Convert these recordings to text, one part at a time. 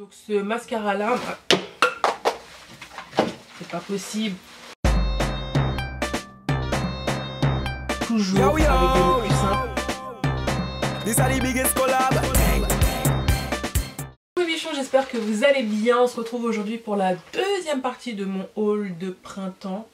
Donc ce mascara là, c'est pas possible. Toujours avec des mots plus simples. J'espère que vous allez bien. On se retrouve aujourd'hui pour la deuxième partie de mon haul de printemps.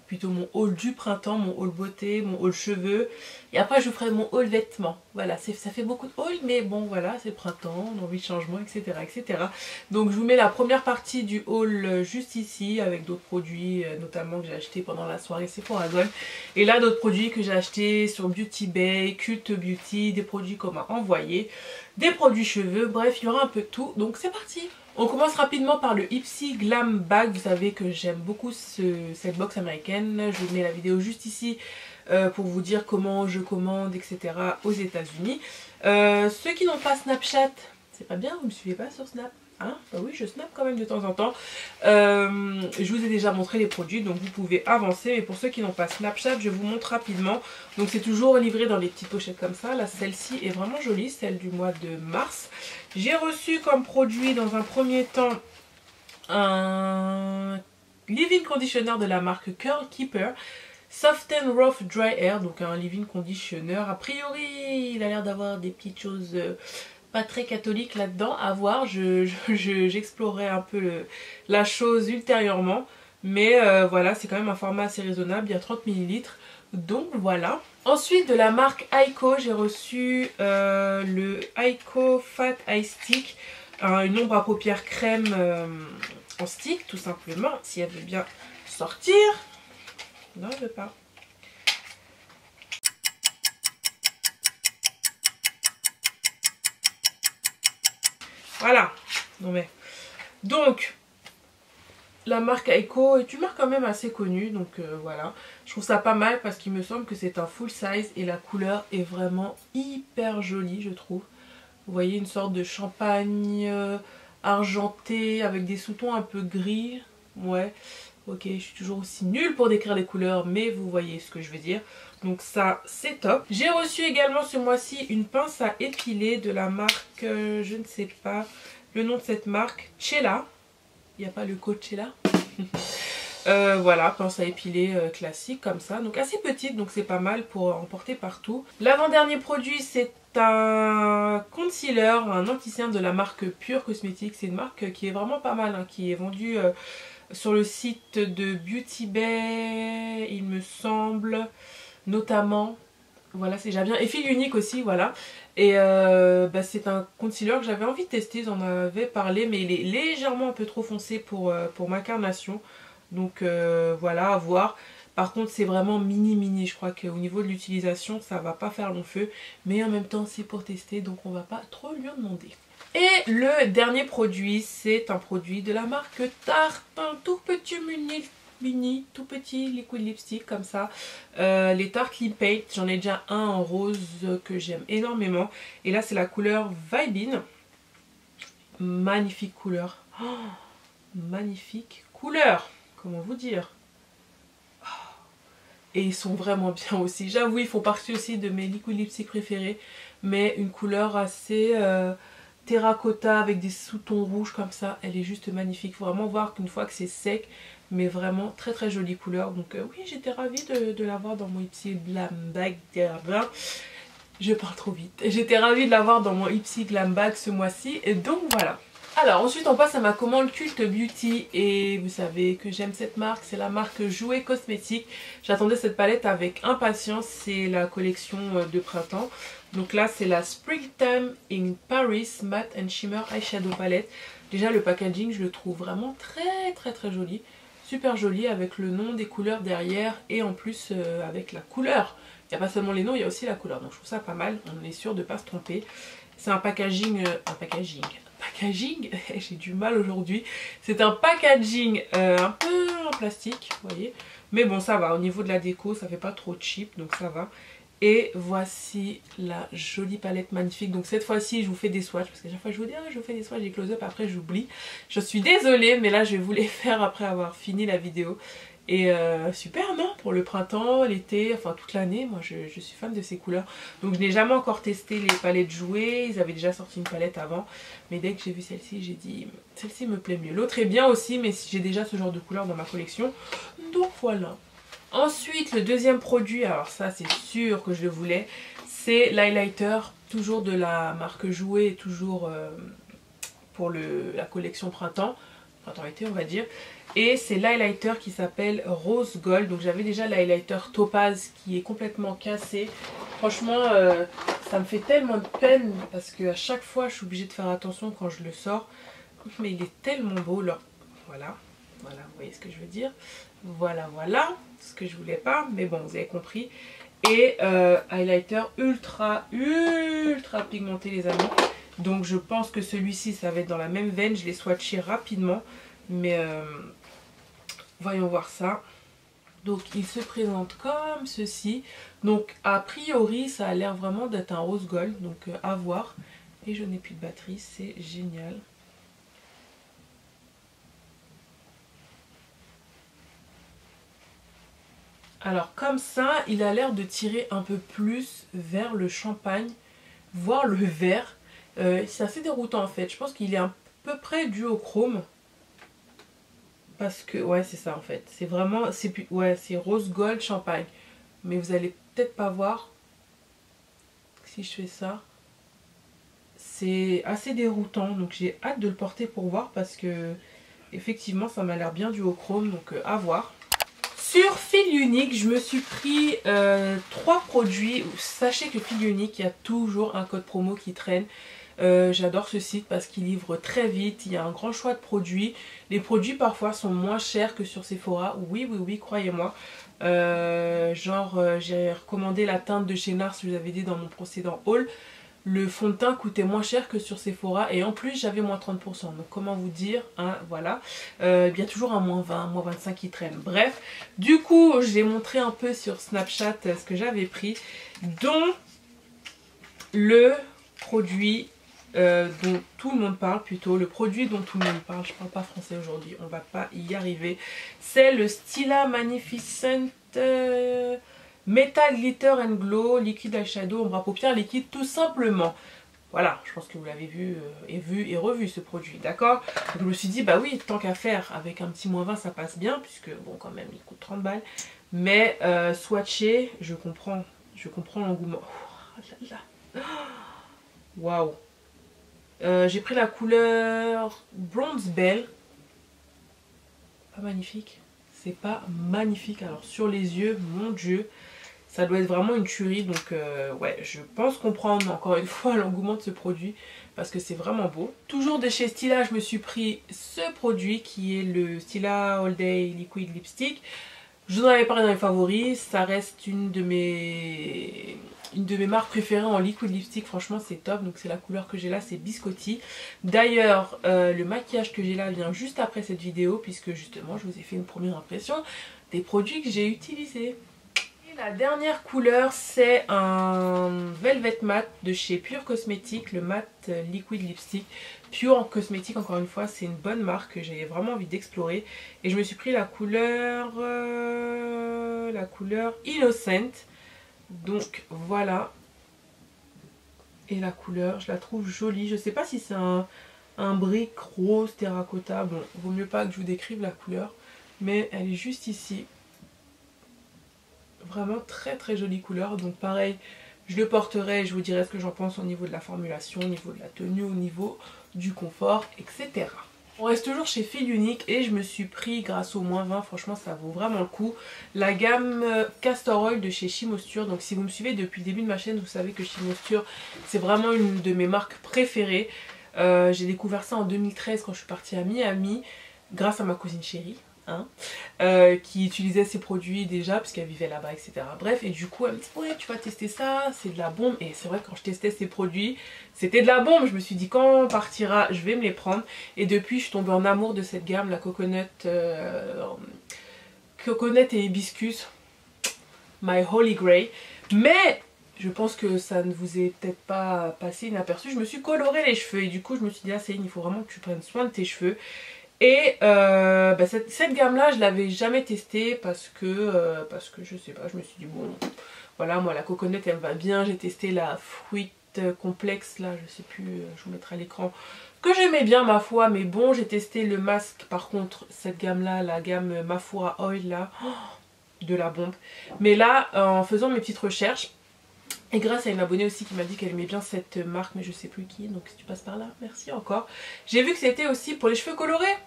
Plutôt mon haul du printemps, mon haul beauté, mon haul cheveux. Et après je vous ferai mon haul vêtements. Voilà, ça fait beaucoup de haul, mais bon voilà, c'est printemps, on a envie de changement, etc., etc. Donc je vous mets la première partie du haul juste ici, avec d'autres produits, notamment que j'ai acheté pendant la soirée Sephora Gold. Et là d'autres produits que j'ai achetés sur Beauty Bay, Cult Beauty, des produits qu'on m'a envoyés, des produits cheveux, bref il y aura un peu de tout, donc c'est parti. On commence rapidement par le Ipsy Glam Bag. Vous savez que j'aime beaucoup cette box américaine. Je vous mets la vidéo juste ici pour vous dire comment je commande, etc. aux États-Unis. Ceux qui n'ont pas Snapchat, c'est pas bien, vous me suivez pas sur Snap, hein? Bah oui, je snap quand même de temps en temps. Je vous ai déjà montré les produits, donc vous pouvez avancer. Mais pour ceux qui n'ont pas Snapchat, je vous montre rapidement. Donc c'est toujours livré dans les petites pochettes comme ça. Là, celle-ci est vraiment jolie, celle du mois de mars. J'ai reçu comme produit dans un premier temps un leave-in conditioner de la marque Curl Keeper. Soft and Rough Dry Hair, donc un leave-in conditioner. A priori, il a l'air d'avoir des petites choses pas très catholiques là-dedans. À voir, j'explorerai un peu la chose ultérieurement. Mais voilà, c'est quand même un format assez raisonnable, il y a 30 ml. Donc voilà. Ensuite de la marque Aiko, j'ai reçu le Aiko Fat Eye Stick, une ombre à paupières crème en stick tout simplement, si elle veut bien sortir. Non, elle veut pas. Voilà. Non mais. Donc, la marque Aiko est une marque quand même assez connue, donc voilà. Je trouve ça pas mal parce qu'il me semble que c'est un full size et la couleur est vraiment hyper jolie, je trouve. Vous voyez, une sorte de champagne argenté avec des sous-tons un peu gris. Ouais, ok, je suis toujours aussi nulle pour décrire les couleurs, mais vous voyez ce que je veux dire. Donc ça, c'est top. J'ai reçu également ce mois-ci une pince à épiler de la marque, je ne sais pas le nom de cette marque, Cella. Il n'y a pas le Coachella. Voilà, pince à épiler classique comme ça. Donc assez petite, donc c'est pas mal pour emporter partout. L'avant-dernier produit, c'est un concealer, un anti-cerne de la marque Pure Cosmetics. C'est une marque qui est vraiment pas mal, hein, qui est vendue sur le site de Beauty Bay, il me semble, notamment. Voilà, c'est déjà bien. Et fil unique aussi, voilà. Et c'est un concealer que j'avais envie de tester, j'en avais parlé, mais il est légèrement un peu trop foncé pour ma carnation. Donc voilà, à voir. Par contre, c'est vraiment mini. Je crois qu'au niveau de l'utilisation, ça va pas faire long feu. Mais en même temps, c'est pour tester, donc on va pas trop lui en demander. Et le dernier produit, c'est un produit de la marque Tarte, un tout petit mini, tout petit liquid lipstick comme ça. Les Tarte Lip Paint, j'en ai déjà un en rose que j'aime énormément. Et là, c'est la couleur Vibin. Magnifique couleur. Oh, magnifique couleur. Comment vous dire? Et ils sont vraiment bien aussi. J'avoue, ils font partie aussi de mes liquid lipstick préférés. Mais une couleur assez terracotta avec des sous-tons rouges comme ça. Elle est juste magnifique. Il faut vraiment voir qu'une fois que c'est sec, mais vraiment très jolie couleur. Donc oui, j'étais ravie de l'avoir dans mon Ipsy Glam Bag. Je parle trop vite. J'étais ravie de l'avoir dans mon Ipsy Glam Bag ce mois-ci. Et donc voilà. Alors ensuite on passe à ma commande Cult Beauty et vous savez que j'aime cette marque, c'est la marque Jouet Cosmétique. J'attendais cette palette avec impatience, c'est la collection de printemps. Donc là c'est la Springtime in Paris Matte and Shimmer Eyeshadow Palette. Déjà le packaging je le trouve vraiment très joli, super joli avec le nom des couleurs derrière et en plus avec la couleur. Il n'y a pas seulement les noms, il y a aussi la couleur, donc je trouve ça pas mal, on est sûr de ne pas se tromper. C'est un packaging, j'ai du mal aujourd'hui. C'est un packaging un peu en plastique, vous voyez. Mais bon, ça va, au niveau de la déco, ça fait pas trop cheap, donc ça va. Et voici la jolie palette magnifique. Donc cette fois-ci, je vous fais des swatchs, parce qu'à chaque fois, je vous dis, ah, je vous fais des swatchs, des close-up, après j'oublie. Je suis désolée, mais là, je vais vous les faire après avoir fini la vidéo. Et super, non? Pour le printemps, l'été, enfin toute l'année, moi je suis fan de ces couleurs. Donc je n'ai jamais encore testé les palettes jouées, ils avaient déjà sorti une palette avant. Mais dès que j'ai vu celle-ci, j'ai dit celle-ci me plaît mieux. L'autre est bien aussi, mais j'ai déjà ce genre de couleur dans ma collection. Donc voilà. Ensuite, le deuxième produit, alors ça c'est sûr que je le voulais, c'est l'highlighter, toujours de la marque Jouer, toujours pour la collection printemps-été on va dire. Et c'est l'highlighter qui s'appelle Rose Gold. Donc j'avais déjà l'highlighter Topaz qui est complètement cassé. Franchement, ça me fait tellement de peine parce qu'à chaque fois je suis obligée de faire attention quand je le sors. Mais il est tellement beau là. Voilà, voilà, vous voyez ce que je veux dire. Voilà, voilà, ce que je voulais pas. Mais bon, vous avez compris. Et highlighter ultra pigmenté les amis. Donc je pense que celui-ci ça va être dans la même veine. Je l'ai swatché rapidement. Mais voyons voir ça. Donc il se présente comme ceci. Donc a priori ça a l'air vraiment d'être un rose gold. Donc à voir. Et je n'ai plus de batterie, c'est génial. Alors comme ça, il a l'air de tirer un peu plus vers le champagne, voire le vert. C'est assez déroutant en fait. Je pense qu'il est à peu près dû au chrome. Parce que, ouais c'est ça en fait. C'est vraiment, ouais, c'est rose gold champagne. Mais vous allez peut-être pas voir si je fais ça. C'est assez déroutant. Donc j'ai hâte de le porter pour voir parce que effectivement ça m'a l'air bien dû au chrome. Donc à voir. Sur Fil Unique, je me suis pris 3 produits. Sachez que Fil Unique, il y a toujours un code promo qui traîne. J'adore ce site parce qu'il livre très vite, il y a un grand choix de produits. Les produits parfois sont moins chers que sur Sephora. Oui, oui, oui, croyez-moi. J'ai recommandé la teinte de chez NARS, je vous avais dit dans mon précédent haul. Le fond de teint coûtait moins cher que sur Sephora et en plus j'avais moins 30%. Donc comment vous dire, hein, voilà. Il y a toujours un moins 20, moins 25 qui traîne. Bref, du coup j'ai montré un peu sur Snapchat ce que j'avais pris. Dont le produit dont tout le monde parle plutôt. Le produit dont tout le monde parle. Je parle pas français aujourd'hui, on va pas y arriver. C'est le Stila Magnificent... Metal Glitter and Glow Liquid Eyeshadow Ombre à paupières liquide tout simplement. Voilà, je pense que vous l'avez vu et revu ce produit, d'accord. Donc je me suis dit, bah oui, tant qu'à faire, avec un petit moins 20 ça passe bien, puisque bon quand même il coûte 30 balles. Mais swatché, je comprends l'engouement. Oh là là. Waouh. J'ai pris la couleur Bronze Bell. Pas magnifique. C'est pas magnifique. Alors sur les yeux, mon dieu, ça doit être vraiment une tuerie. Donc ouais, je pense comprendre encore une fois l'engouement de ce produit parce que c'est vraiment beau. Toujours de chez Stila, je me suis pris ce produit qui est le Stila All Day Liquid Lipstick. Je vous en avais parlé dans les favoris. Ça reste une de mes marques préférées en liquid lipstick. Franchement c'est top. Donc c'est la couleur que j'ai là, c'est Biscotti. D'ailleurs le maquillage que j'ai là vient juste après cette vidéo, puisque justement je vous ai fait une première impression des produits que j'ai utilisés. Et la dernière couleur c'est un Velvet Matte de chez Pure Cosmetics, le matte liquid lipstick. Pure Cosmetics, encore une fois, c'est une bonne marque que j'ai vraiment envie d'explorer. Et je me suis pris la couleur Innocent. Donc voilà. Et la couleur, je la trouve jolie. Je sais pas si c'est un brick rose terracotta. Bon, vaut mieux pas que je vous décrive la couleur. Mais elle est juste ici. Vraiment très très jolie couleur. Donc pareil, je le porterai et je vous dirai ce que j'en pense au niveau de la formulation, au niveau de la tenue, au niveau du confort, etc. On reste toujours chez Fil Unique et je me suis pris, grâce au moins 20, franchement ça vaut vraiment le coup, la gamme Castor Oil de chez Chimosture. Donc si vous me suivez depuis le début de ma chaîne, vous savez que Chimosture c'est vraiment une de mes marques préférées. J'ai découvert ça en 2013 quand je suis partie à Miami, grâce à ma cousine chérie. Hein, qui utilisait ces produits déjà puisqu'elle vivait là-bas, etc. Bref, et du coup elle me dit ouais tu vas tester ça, c'est de la bombe. Et c'est vrai que quand je testais ces produits c'était de la bombe. Je me suis dit quand on partira je vais me les prendre. Et depuis je suis tombée en amour de cette gamme, la coconut et hibiscus, my holy grail. Mais je pense que ça ne vous est peut-être pas passé inaperçu, je me suis coloré les cheveux et du coup je me suis dit ah Céline, il faut vraiment que tu prennes soin de tes cheveux. Et cette gamme là je l'avais jamais testée parce que je sais pas, je me suis dit bon voilà, moi la coconut elle me va bien. J'ai testé la fruit complexe là, je sais plus, je vous mettrai à l'écran, que j'aimais bien ma foi, mais bon j'ai testé le masque par contre, cette gamme là, la gamme Mafura Oil là, de la bombe. Mais là en faisant mes petites recherches, et grâce à une abonnée aussi qui m'a dit qu'elle aimait bien cette marque, mais je sais plus qui, donc si tu passes par là, merci encore. J'ai vu que c'était aussi pour les cheveux colorés.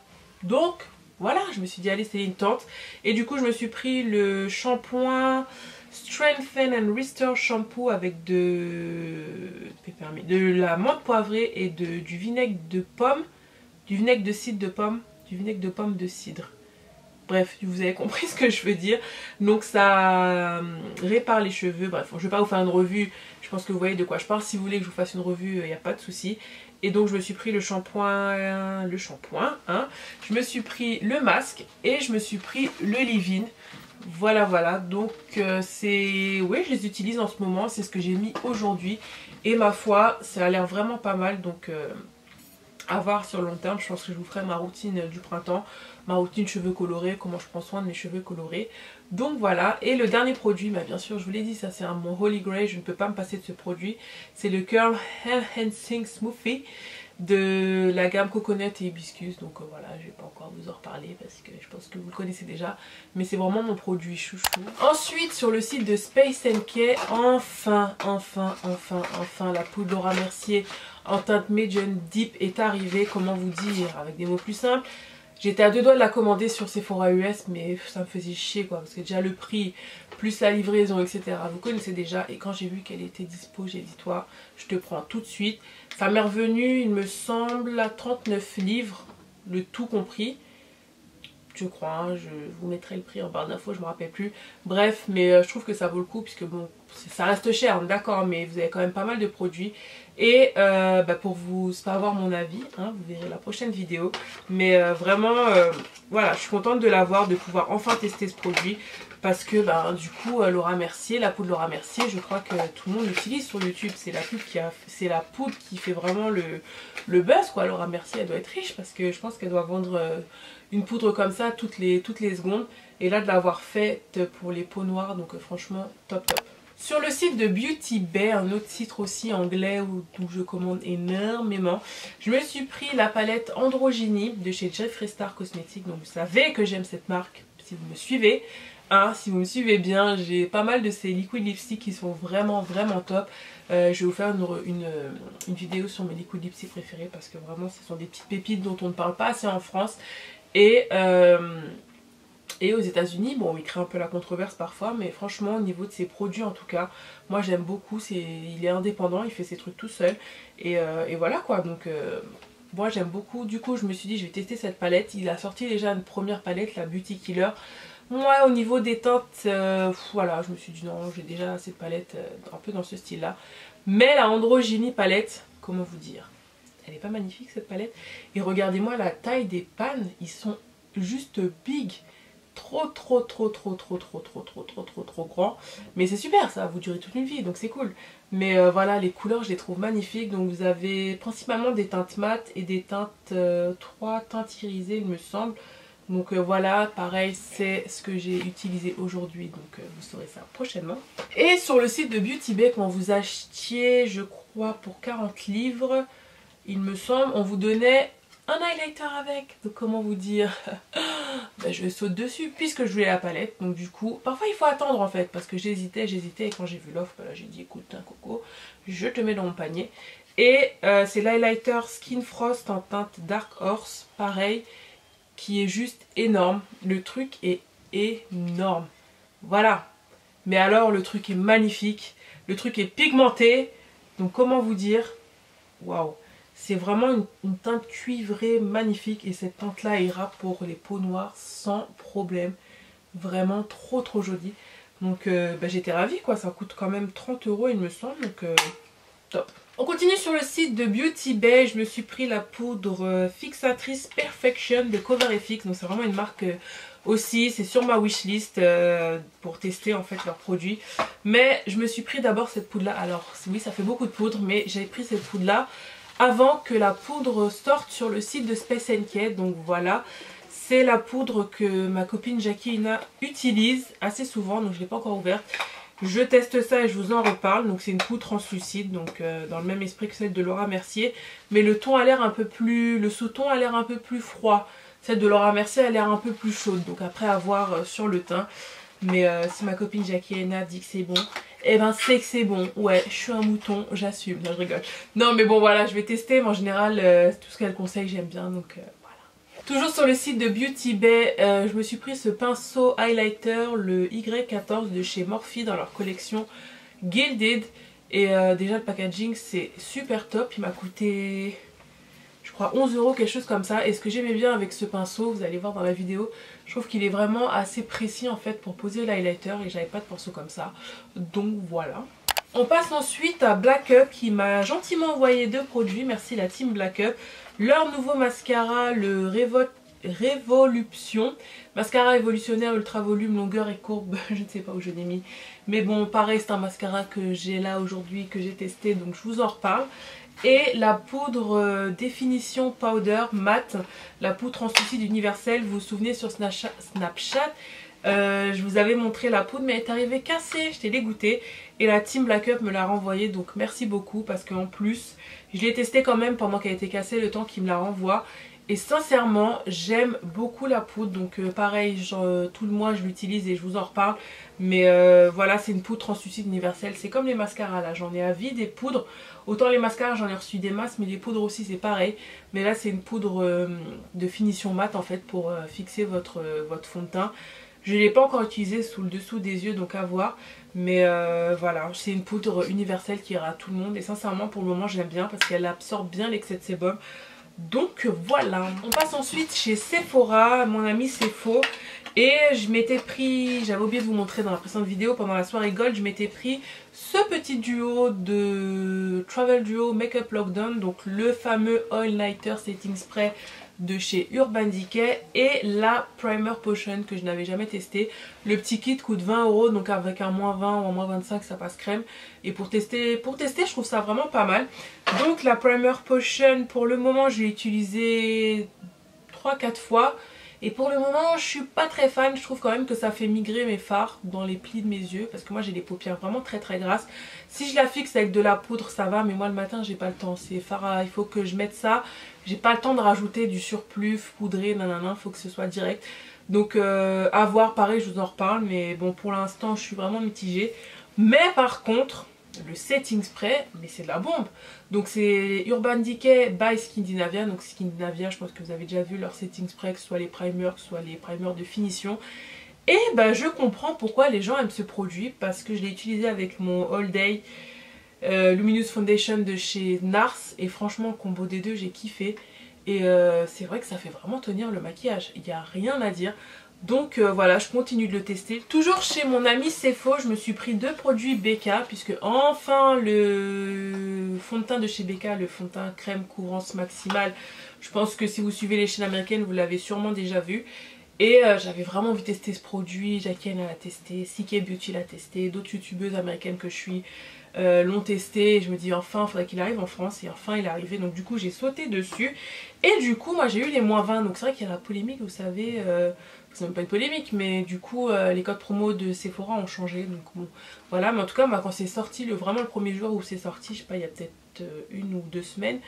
Donc voilà, je me suis dit allez c'est une tente. Et du coup je me suis pris le shampoing Strengthen and Restore Shampoo avec de la menthe poivrée et du vinaigre de pomme, du vinaigre de cidre de pomme, du vinaigre de pomme de cidre. Bref, vous avez compris ce que je veux dire. Donc ça répare les cheveux. Bref, je ne vais pas vous faire une revue. Je pense que vous voyez de quoi je parle. Si vous voulez que je vous fasse une revue, il n'y a pas de souci. Et donc je me suis pris le shampoing, hein. Je me suis pris le masque et je me suis pris le leave-in. Voilà, voilà. Donc c'est... Oui, je les utilise en ce moment. C'est ce que j'ai mis aujourd'hui. Et ma foi, ça a l'air vraiment pas mal. Donc à voir sur le long terme. Je pense que je vous ferai ma routine du printemps. Ma routine cheveux colorés, comment je prends soin de mes cheveux colorés. Donc voilà, et le dernier produit, bah bien sûr je vous l'ai dit, ça c'est mon Holy Grail, je ne peux pas me passer de ce produit. C'est le Curl Enhancing Smoothie de la gamme Coconut et Hibiscus. Donc voilà, je ne vais pas encore vous en reparler parce que je pense que vous le connaissez déjà. Mais c'est vraiment mon produit chouchou. Ensuite sur le site de Space NK, enfin la poudre Laura Mercier en teinte Medium Deep est arrivée. Comment vous dire, avec des mots plus simples. J'étais à deux doigts de la commander sur Sephora US, mais ça me faisait chier quoi, parce que déjà le prix, plus la livraison, etc. Vous connaissez déjà, et quand j'ai vu qu'elle était dispo, j'ai dit toi, je te prends tout de suite. Ça m'est revenu, il me semble, à 39 livres, le tout compris. Je crois, hein, je vous mettrai le prix en barre d'infos, je me rappelle plus. Bref, mais je trouve que ça vaut le coup, puisque bon, ça reste cher, d'accord, mais vous avez quand même pas mal de produits. Et pour vous savoir mon avis, hein, vous verrez la prochaine vidéo. Mais vraiment, voilà, je suis contente de l'avoir, de pouvoir enfin tester ce produit. Parce que du coup, Laura Mercier, la poudre Laura Mercier, je crois que tout le monde l'utilise sur YouTube. C'est la poudre qui fait vraiment le buzz, quoi. Laura Mercier, elle doit être riche parce que je pense qu'elle doit vendre une poudre comme ça toutes les secondes. Et là, de l'avoir faite pour les peaux noires, donc franchement, top top. Sur le site de Beauty Bay, un autre site aussi anglais où je commande énormément, je me suis pris la palette Androgynie de chez Jeffree Star Cosmetics. Donc vous savez que j'aime cette marque si vous me suivez. Hein, si vous me suivez bien, j'ai pas mal de ces liquid lipsticks qui sont vraiment top. Je vais vous faire une vidéo sur mes liquid lipsticks préférés parce que vraiment ce sont des petites pépites dont on ne parle pas assez en France. Et aux États-Unis, bon, il crée un peu la controverse parfois, mais franchement, au niveau de ses produits en tout cas, moi j'aime beaucoup. Il est indépendant, il fait ses trucs tout seul. Et voilà quoi, donc moi j'aime beaucoup. Du coup, je me suis dit, je vais tester cette palette. Il a sorti déjà une première palette, la Beauty Killer. Moi, au niveau des teintes, voilà, je me suis dit non, j'ai déjà cette palette un peu dans ce style-là. Mais la Androgynie palette, comment vous dire, elle est pas magnifique cette palette. Et regardez-moi la taille des pannes, ils sont juste big. Trop grand, mais c'est super, ça va vous durer toute une vie, donc c'est cool. Mais voilà, les couleurs je les trouve magnifiques. Donc vous avez principalement des teintes mat et des teintes 3 teintes irisées il me semble. Donc voilà, pareil, c'est ce que j'ai utilisé aujourd'hui, donc vous saurez ça prochainement. Et sur le site de Beauty Bay, quand vous achetiez, je crois pour 40 livres, il me semble, on vous donnait un highlighter avec. Donc comment vous dire, je saute dessus puisque je voulais la palette. Donc du coup, parfois il faut attendre en fait, parce que j'hésitais et quand j'ai vu l'offre, j'ai dit écoute un coco, je te mets dans mon panier. Et c'est l'highlighter Skin Frost en teinte Dark Horse, pareil, qui est juste énorme. Le truc est énorme, voilà. Mais alors le truc est magnifique, le truc est pigmenté. Donc comment vous dire, waouh. C'est vraiment une teinte cuivrée magnifique et cette teinte là ira pour les peaux noires sans problème. Vraiment trop jolie. Donc j'étais ravie quoi, ça coûte quand même 30 € il me semble, donc top. On continue sur le site de Beauty Bay, je me suis pris la poudre fixatrice Perfection de Cover FX. Donc c'est vraiment une marque aussi, c'est sur ma wishlist pour tester en fait leurs produits. Mais je me suis pris d'abord cette poudre là, alors oui ça fait beaucoup de poudre mais j'avais pris cette poudre là avant que la poudre sorte sur le site de Space NK. Donc voilà, c'est la poudre que ma copine Jackie Ina utilise assez souvent, donc je ne l'ai pas encore ouverte. Je teste ça et je vous en reparle. Donc c'est une poudre translucide, donc dans le même esprit que celle de Laura Mercier, mais le ton a l'air un peu plus, le sous-ton a l'air un peu plus froid. Celle de Laura Mercier a l'air un peu plus chaude, donc après à voir sur le teint. Mais si ma copine Jackie Ina dit que c'est bon, eh ben c'est que c'est bon. Ouais, je suis un mouton, j'assume. Non, je rigole. Non mais bon voilà, je vais tester, mais en général tout ce qu'elle conseille j'aime bien, donc voilà. Toujours sur le site de Beauty Bay, je me suis pris ce pinceau highlighter, le Y14 de chez Morphe dans leur collection Gilded. Et déjà le packaging c'est super top, il m'a coûté je crois 11 €, quelque chose comme ça. Et ce que j'aimais bien avec ce pinceau, vous allez voir dans la vidéo, je trouve qu'il est vraiment assez précis en fait pour poser l'highlighter et j'avais pas de pinceau comme ça. Donc voilà. On passe ensuite à Black Up qui m'a gentiment envoyé 2 produits, merci la team Black Up. Leur nouveau mascara, le Révolution, mascara évolutionnaire ultra volume, longueur et courbe, je ne sais pas où je l'ai mis. Mais bon, pareil, c'est un mascara que j'ai là aujourd'hui, que j'ai testé, donc je vous en reparle. Et la poudre définition powder matte, la poudre translucide universelle, vous vous souvenez sur Snapchat, je vous avais montré la poudre mais elle est arrivée cassée, j'étais dégoûtée. Et la team Black Up me l'a renvoyée, donc merci beaucoup parce qu'en plus je l'ai testée quand même pendant qu'elle était cassée, le temps qu'il me la renvoie. Et sincèrement j'aime beaucoup la poudre, donc pareil tout le mois je l'utilise et je vous en reparle. Mais voilà, c'est une poudre translucide universelle, c'est comme les mascaras là, j'en ai à vie des poudres. Autant les mascaras j'en ai reçu des masses, mais les poudres aussi c'est pareil. Mais là c'est une poudre de finition mat en fait pour fixer votre fond de teint. Je ne l'ai pas encore utilisé sous le dessous des yeux, donc à voir. Mais voilà, c'est une poudre universelle qui ira à tout le monde. Et sincèrement pour le moment j'aime bien parce qu'elle absorbe bien l'excès de sébum. Donc voilà, on passe ensuite chez Sephora, mon ami Sepho. Et je m'étais pris, j'avais oublié de vous montrer dans la précédente vidéo, pendant la soirée Gold, je m'étais pris ce petit duo de Travel Duo Makeup Lockdown. Donc le fameux Oil Nighter Setting Spray de chez Urban Decay et la Primer Potion que je n'avais jamais testé. Le petit kit coûte 20 €, donc avec un moins 20 ou un moins 25 ça passe crème. Et pour tester je trouve ça vraiment pas mal. Donc la Primer Potion pour le moment je l'ai utilisé 3-4 fois. Et pour le moment je suis pas très fan, je trouve quand même que ça fait migrer mes fards dans les plis de mes yeux. Parce que moi j'ai des paupières vraiment très grasses. Si je la fixe avec de la poudre ça va, mais moi le matin j'ai pas le temps. C'est fard, il faut que je mette ça. J'ai pas le temps de rajouter du surplus poudré, nanana, faut que ce soit direct. Donc à voir, pareil je vous en reparle. Mais bon pour l'instant je suis vraiment mitigée. Mais par contre le setting spray, mais c'est de la bombe. Donc c'est Urban Decay by Skindinavia. Donc Skindinavia, je pense que vous avez déjà vu leur setting spray, que ce soit les primers, que ce soit les primers de finition. Et bah je comprends pourquoi les gens aiment ce produit, parce que je l'ai utilisé avec mon All Day Luminous Foundation de chez Nars. Et franchement le combo des deux j'ai kiffé. Et c'est vrai que ça fait vraiment tenir le maquillage, il n'y a rien à dire. Donc voilà, je continue de le tester. Toujours chez mon ami Sepho, je me suis pris 2 produits Becca, puisque enfin le fond de teint de chez Becca, le fond de teint crème couvrance maximale, je pense que si vous suivez les chaînes américaines, vous l'avez sûrement déjà vu. Et j'avais vraiment envie de tester ce produit, Jackie l'a testé, CK Beauty l'a testé, d'autres youtubeuses américaines que je suis l'ont testé. Et je me dis enfin il faudrait qu'il arrive en France, et enfin il est arrivé. Donc du coup j'ai sauté dessus. Et du coup moi j'ai eu les moins 20, donc c'est vrai qu'il y a la polémique, vous savez... c'est même pas une polémique, mais du coup les codes promo de Sephora ont changé, donc bon voilà. Mais en tout cas moi quand c'est sorti, vraiment le premier jour où c'est sorti, je sais pas, il y a peut-être 1 ou 2 semaines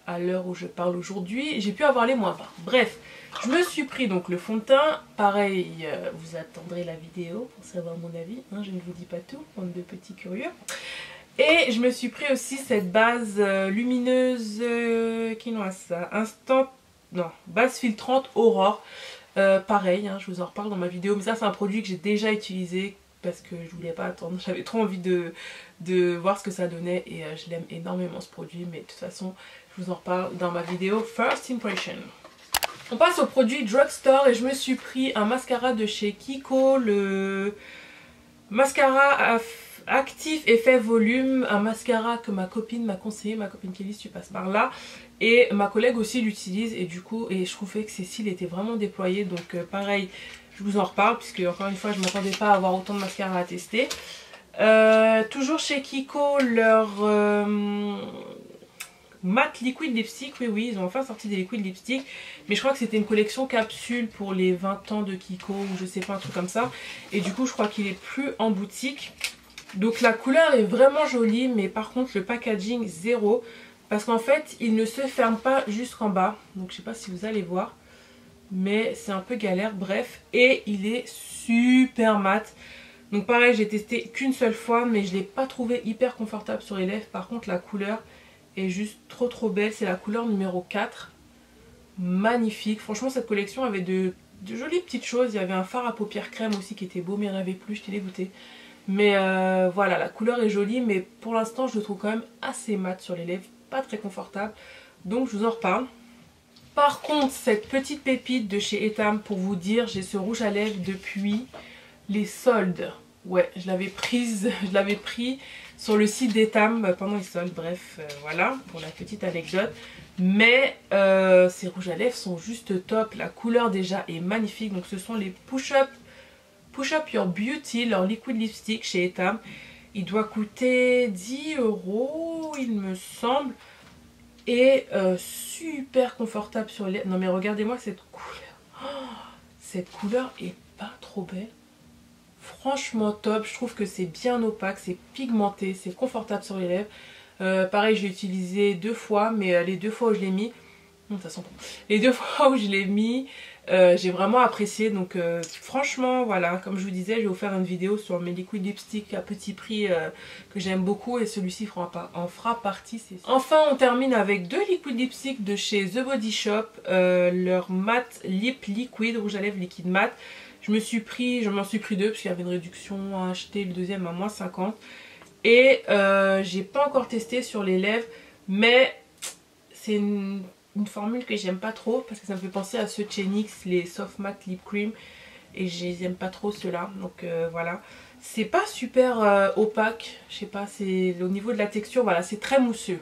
à l'heure où je parle aujourd'hui, j'ai pu avoir les moins 20. Bref, je me suis pris donc le fond de teint, pareil vous attendrez la vidéo pour savoir mon avis, hein, je ne vous dis pas tout, bande de petits curieux. Et je me suis pris aussi cette base lumineuse, qui noie ça, base filtrante Aurore. Pareil, hein, je vous en reparle dans ma vidéo, mais ça c'est un produit que j'ai déjà utilisé parce que je voulais pas attendre, j'avais trop envie de voir ce que ça donnait. Et je l'aime énormément ce produit, mais de toute façon je vous en reparle dans ma vidéo First Impression. On passe au produit Drugstore et je me suis pris un mascara de chez Kiko, le mascara actif effet volume, un mascara que ma copine m'a conseillé, ma copine Kelly, si tu passes par là, et ma collègue aussi l'utilise. Et du coup je trouvais que ses cils étaient vraiment déployés, donc pareil je vous en reparle puisque encore une fois je ne m'attendais pas à avoir autant de mascara à tester. Toujours chez Kiko, leur Matte Liquid Lipstick. Oui, oui, ils ont enfin sorti des Liquid Lipstick. Mais je crois que c'était une collection capsule pour les 20 ans de Kiko ou je sais pas, un truc comme ça. Et du coup, je crois qu'il est plus en boutique. Donc la couleur est vraiment jolie, mais par contre le packaging zéro. Parce qu'en fait, il ne se ferme pas jusqu'en bas. Donc je sais pas si vous allez voir. Mais c'est un peu galère, bref. Et il est super mat. Donc pareil, j'ai testé qu'une seule fois, mais je ne l'ai pas trouvé hyper confortable sur les lèvres. Par contre, la couleur est juste trop belle. C'est la couleur numéro 4. Magnifique. Franchement, cette collection avait de jolies petites choses. Il y avait un fard à paupières crème aussi qui était beau, mais il n'y en avait plus, je t'ai dégoûté. Mais voilà, la couleur est jolie, mais pour l'instant, je le trouve quand même assez mat sur les lèvres. Pas très confortable. Donc, je vous en reparle. Par contre, cette petite pépite de chez Etam, pour vous dire, j'ai ce rouge à lèvres depuis les soldes. Ouais, je l'avais pris sur le site d'Etam pendant les soldes. Bref, voilà, pour la petite anecdote. Mais ces rouges à lèvres sont juste top. La couleur déjà est magnifique. Donc ce sont les Push Up Your Beauty, leur liquid lipstick chez Etam. Il doit coûter 10 €, il me semble. Et super confortable sur les... Non mais regardez-moi cette couleur. Oh, cette couleur est pas trop belle. Franchement top. Je trouve que c'est bien opaque, c'est pigmenté, c'est confortable sur les lèvres. Pareil, j'ai utilisé 2 fois, mais les 2 fois où je l'ai mis... Non, ça sent bon. Les 2 fois où je l'ai mis, j'ai vraiment apprécié. Donc franchement, voilà, comme je vous disais, je vais vous faire une vidéo sur mes liquid lipstick à petit prix que j'aime beaucoup. Et celui-ci en fera partie. Enfin, on termine avec 2 liquid lipstick de chez The Body Shop. Leur matte lip liquid, rouge à lèvres liquide mat. Je m'en suis pris 2 parce qu'il y avait une réduction à acheter le deuxième à moins 50. Et j'ai pas encore testé sur les lèvres, mais c'est une formule que j'aime pas trop parce que ça me fait penser à ceux de chez NYX, les Soft Matte Lip Cream, et j'aime pas trop ceux-là. Donc voilà, c'est pas super opaque, je sais pas, c'est au niveau de la texture, voilà, c'est très mousseux.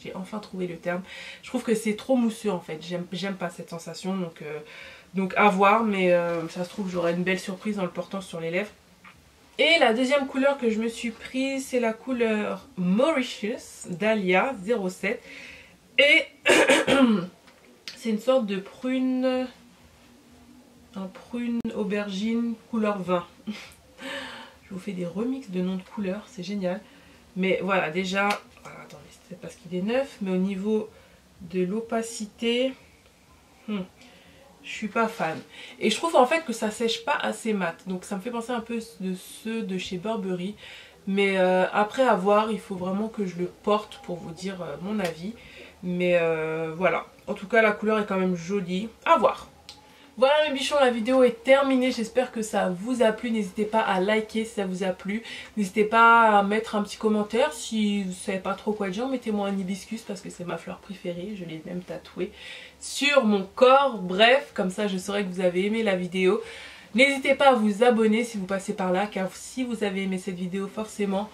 J'ai enfin trouvé le terme. Je trouve que c'est trop mousseux en fait, j'aime pas cette sensation, donc à voir, mais ça se trouve j'aurai une belle surprise en le portant sur les lèvres. Et la deuxième couleur que je me suis prise, c'est la couleur Mauritius d'Alia 07. Et c'est une sorte de prune, un prune aubergine couleur vin. Je vous fais des remixes de noms de couleurs, c'est génial. Mais voilà, déjà, voilà, attendez, c'est parce qu'il est neuf, mais au niveau de l'opacité, je suis pas fan. Et je trouve en fait que ça sèche pas assez mat. Donc ça me fait penser un peu de ceux de chez Burberry. Mais après à voir, il faut vraiment que je le porte pour vous dire mon avis. Mais voilà, en tout cas la couleur est quand même jolie, à voir. Voilà mes bichons, la vidéo est terminée, j'espère que ça vous a plu. N'hésitez pas à liker si ça vous a plu. N'hésitez pas à mettre un petit commentaire si vous savez pas trop quoi dire. Mettez-moi un hibiscus parce que c'est ma fleur préférée, je l'ai même tatouée sur mon corps. Bref, comme ça je saurai que vous avez aimé la vidéo. N'hésitez pas à vous abonner si vous passez par là, car si vous avez aimé cette vidéo, forcément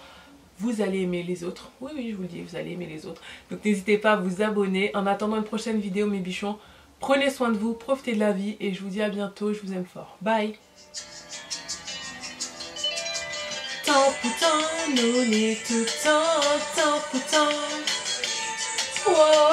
vous allez aimer les autres. Oui, oui, je vous le dis, vous allez aimer les autres. Donc n'hésitez pas à vous abonner. En attendant une prochaine vidéo, mes bichons, prenez soin de vous, profitez de la vie et je vous dis à bientôt. Je vous aime fort. Bye. Tant pour tant, nous tout temps pour temps. Wow.